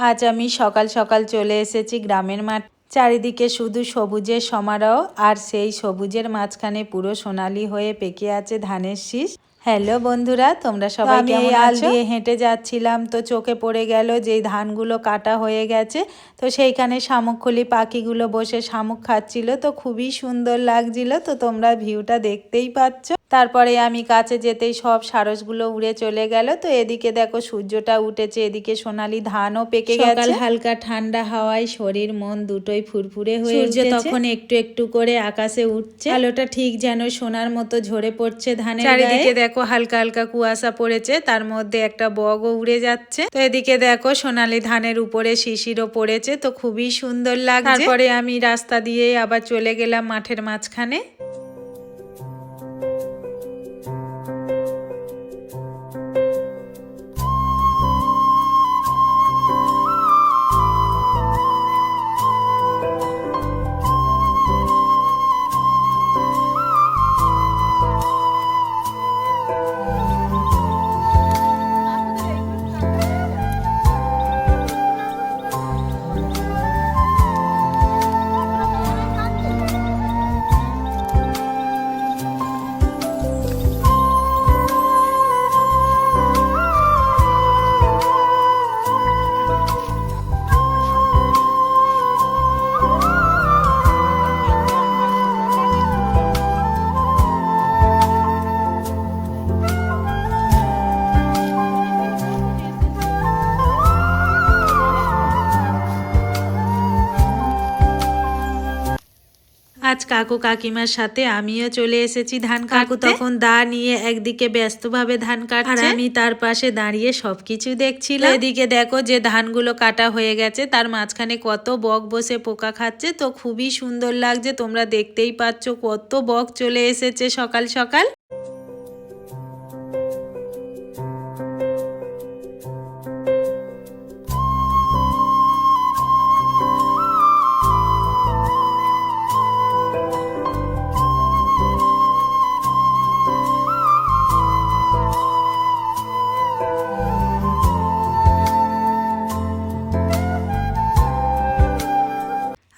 আজ আমি সকাল সকাল চলে এসেছি গ্রামের মাঠ। চারিদিকে শুধু সবুজের সমারোহ, আর সেই সবুজের মাঝখানে পুরো সোনালি হয়ে পেকে আছে ধানের শীষ। হ্যালো বন্ধুরা, তোমরা সবাই কেমন আছো? আল দিয়ে হেঁটে যাচ্ছিলাম, তো চোখে পড়ে গেল যে ধানগুলো কাটা হয়ে গেছে। তো সেইখানে শামুকখুলি পাখিগুলো বসে শামুক খাচ্ছিল, তো খুবই সুন্দর লাগছিল। তো তোমরা ভিউটা দেখতেই পাচ্ছ। তারপরে আমি কাছে যেতেই সব সারসগুলো উড়ে চলে গেল। তো এদিকে দেখো সূর্যটা উঠেছে, এদিকে সোনালি ধানও পেকে গেছে। সকাল হালকা ঠান্ডা হাওয়ায় শরীর মন দুটোই ফুরফুরে হয়ে উঠেছে। সূর্য তখন একটু একটু করে আকাশে উঠছে, আলোটা ঠিক যেন সোনার মতো ঝরে পড়ছে ধানের গায়ে। চারিদিকে দেখো হালকা হালকা কুয়াশা পড়েছে, তার মধ্যে একটা বগও উড়ে যাচ্ছে। তো এদিকে দেখো সোনালি ধানের উপরে শিশিরও পড়েছে, তো খুবই সুন্দর লাগছে। তারপরে আমি রাস্তা দিয়ে আবার চলে গেলাম মাঠের মাঝখানে। আজ কাকু কাকিমার সাথে আমিও চলে এসেছি ধান কাটতে। কাকু তখন দা নিয়ে একদিকে ব্যস্তভাবে ধান কাটছে, আর আমি তার পাশে দাঁড়িয়ে সবকিছু দেখছিলাম। এদিকে দেখো যে ধানগুলো কাটা হয়ে গেছে, তার মাঝখানে কত বক বসে পোকা খাচ্ছে, তো খুবই সুন্দর লাগছে। তোমরা দেখতেই পাচ্ছ কত বক চলে এসেছে সকাল সকাল।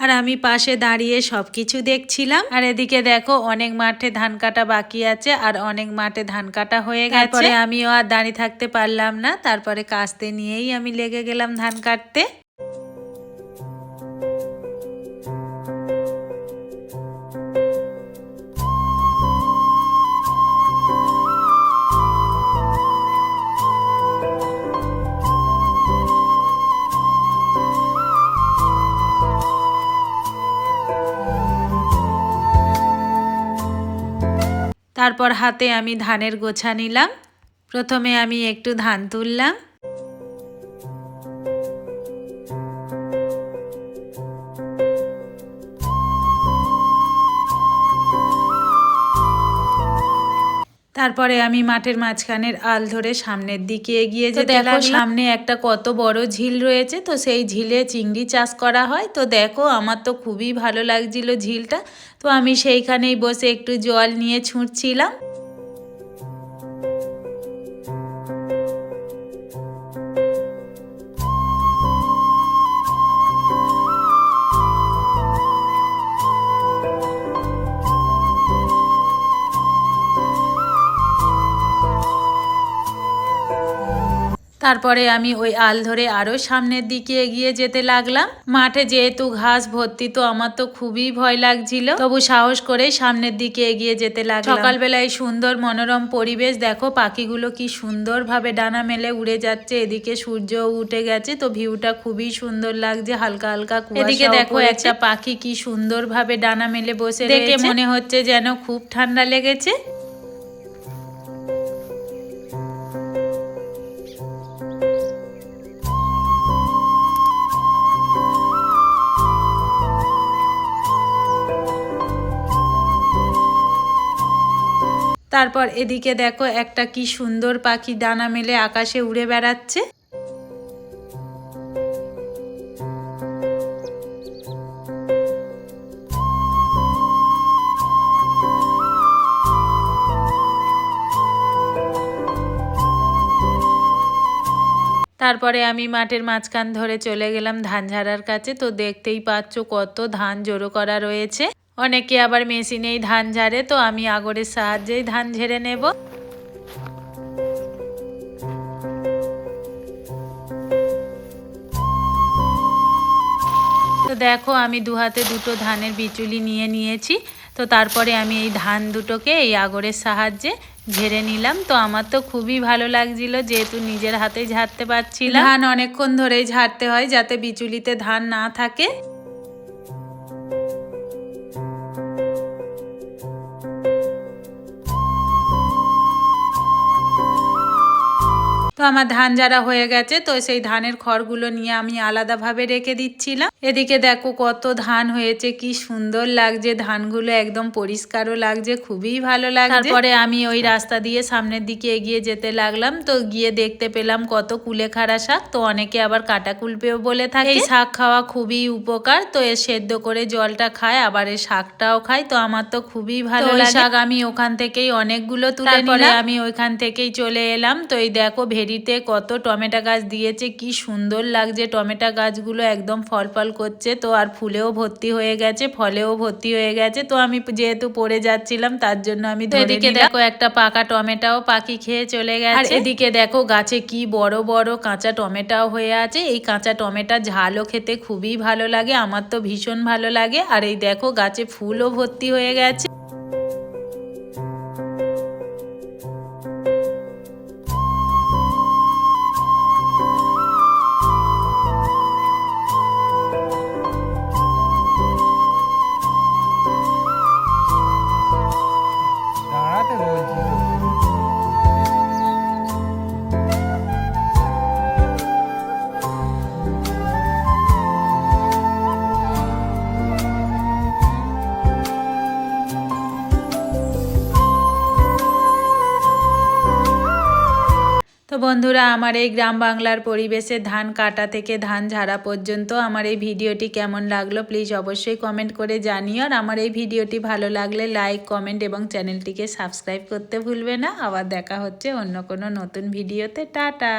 আর আমি পাশে দাঁড়িয়ে সবকিছু দেখছিলাম। আর এদিকে দেখো অনেক মাঠে ধান কাটা বাকি আছে, আর অনেক মাঠে ধান কাটা হয়ে গেছে। তারপরে আমিও আর দাঁড়িয়ে থাকতে পারলাম না, তারপরে কাস্তে নিয়েই আমি লেগে গেলাম ধান কাটতে। তারপর হাতে আমি ধানের গোছা নিলাম। প্রথমে আমি একটু ধান তুললাম। তারপরে আমি মাঠের মাঝখানের আল ধরে সামনের দিকে এগিয়ে যেতে লাগলাম। সামনে একটা কত বড় ঝিল রয়েছে, তো সেই ঝিলে চিংড়ি চাষ করা হয়। তো দেখো আমার তো খুবই ভালো লাগছিল ঝিলটা, তো আমি সেইখানেই বসে একটু জল নিয়ে ছুঁড়ছিলাম। তারপরে আমি ওই আল ধরে আরো সামনের দিকে এগিয়ে যেতে লাগলাম। মাঠে যেহেতু ঘাস ভর্তি, তো আমার তো খুবই ভয় লাগছিল, তবু সাহস করে সামনের দিকে এগিয়ে যেতে লাগলাম। সকালবেলায় সুন্দর মনোরম পরিবেশ, দেখো পাখিগুলো কি সুন্দর ভাবে ডানা মেলে উড়ে যাচ্ছে। এদিকে সূর্য উঠে গেছে, তো ভিউটা খুবই সুন্দর লাগছে। হালকা হালকা কুয়াশা। এদিকে দেখো একটা পাখি কি সুন্দর ভাবে ডানা মেলে বসে, দেখে মনে হচ্ছে যেন খুব ঠান্ডা লেগেছে। তারপর এদিকে দেখো একটা কি সুন্দর পাখি ডানা মেলে আকাশে উড়ে বেড়াচ্ছে। তারপরে আমি মাঠের মাঝখান ধরে চলে গেলাম ধান ঝাড়ার কাছে। তো দেখতেই পাচ্ছ কত ধান জড়ো করা রয়েছে। অনেকে আবার মেশিনেই ধান ঝাড়ে, তো আমি আগরের সাহায্যেই ধান ঝেড়ে নেব। তো দেখো আমি দু হাতে দুটো ধানের বিচুলি নিয়ে নিয়েছি। তো তারপরে আমি এই ধান দুটোকে এই আগরের সাহায্যে ঝেড়ে নিলাম। তো আমার তো খুবই ভালো লাগছিল, যেহেতু নিজের হাতেই ঝাড়তে পারছিলাম। ধান অনেকক্ষণ ধরেই ঝাড়তে হয় যাতে বিচুলিতে ধান না থাকে। তো আমার ধান ঝাড়া হয়ে গেছে। তো সেই ধানের খড়গুলো নিয়ে আমি আলাদাভাবে রেখে দিচ্ছিলাম। এদিকে দেখো কত ধান হয়েছে, কি সুন্দর লাগছে, ধানগুলো একদম পরিষ্কারও লাগছে, খুবই ভালো লাগছে। তারপরে আমি ওই রাস্তা দিয়ে সামনের দিকে এগিয়ে যেতে লাগলাম। তো গিয়ে দেখতে পেলাম কত কুলেখাড়া শাক। তো অনেকে আবার কাটা কুলপেও বলে থাকে। এই শাক খাওয়া খুবই উপকার। তো এর সেদ্ধ করে জলটা খায়, আবার এই শাকটাও খায়। তো আমার তো খুবই ভালো লাগে। শাক আমি ওখান থেকেই অনেকগুলো তুলে নিলাম। আমি ওইখান থেকেই চলে এলাম। তো এই দেখো ভেড়িতে কত টমেটো গাছ দিয়েছে, কি সুন্দর লাগছে। টমেটো গাছগুলো একদম ফল ফল করছে। তো আর ফুলেও ভর্তি হয়ে গেছে, ফলেও ভর্তি হয়ে গেছে। তো আমি যেহেতু পড়ে যাচ্ছিলাম তার জন্য আমি এদিকে দেখো একটা পাকা টমেটোও পাখি খেয়ে চলে গেছে। আর এদিকে দেখো গাছে কি বড় বড় কাঁচা টমেটোও হয়ে আছে। এই কাঁচা টমেটো ঝালও খেতে খুবই ভালো লাগে, আমার তো ভীষণ ভালো লাগে। আর এই দেখো গাছে ফুলও ভর্তি হয়ে গেছে। তো বন্ধুরা, আমার এই গ্রাম বাংলার পরিবেশে ধান কাটা থেকে ধান ঝাড়া পর্যন্ত আমার এই ভিডিওটি কেমন লাগলো প্লিজ অবশ্যই কমেন্ট করে জানিও। আর আমার এই ভিডিওটি ভালো লাগলে লাইক, কমেন্ট এবং চ্যানেলটিকে সাবস্ক্রাইব করতে ভুলবে না। আবার দেখা হচ্ছে অন্য কোনো নতুন ভিডিওতে। টাটা।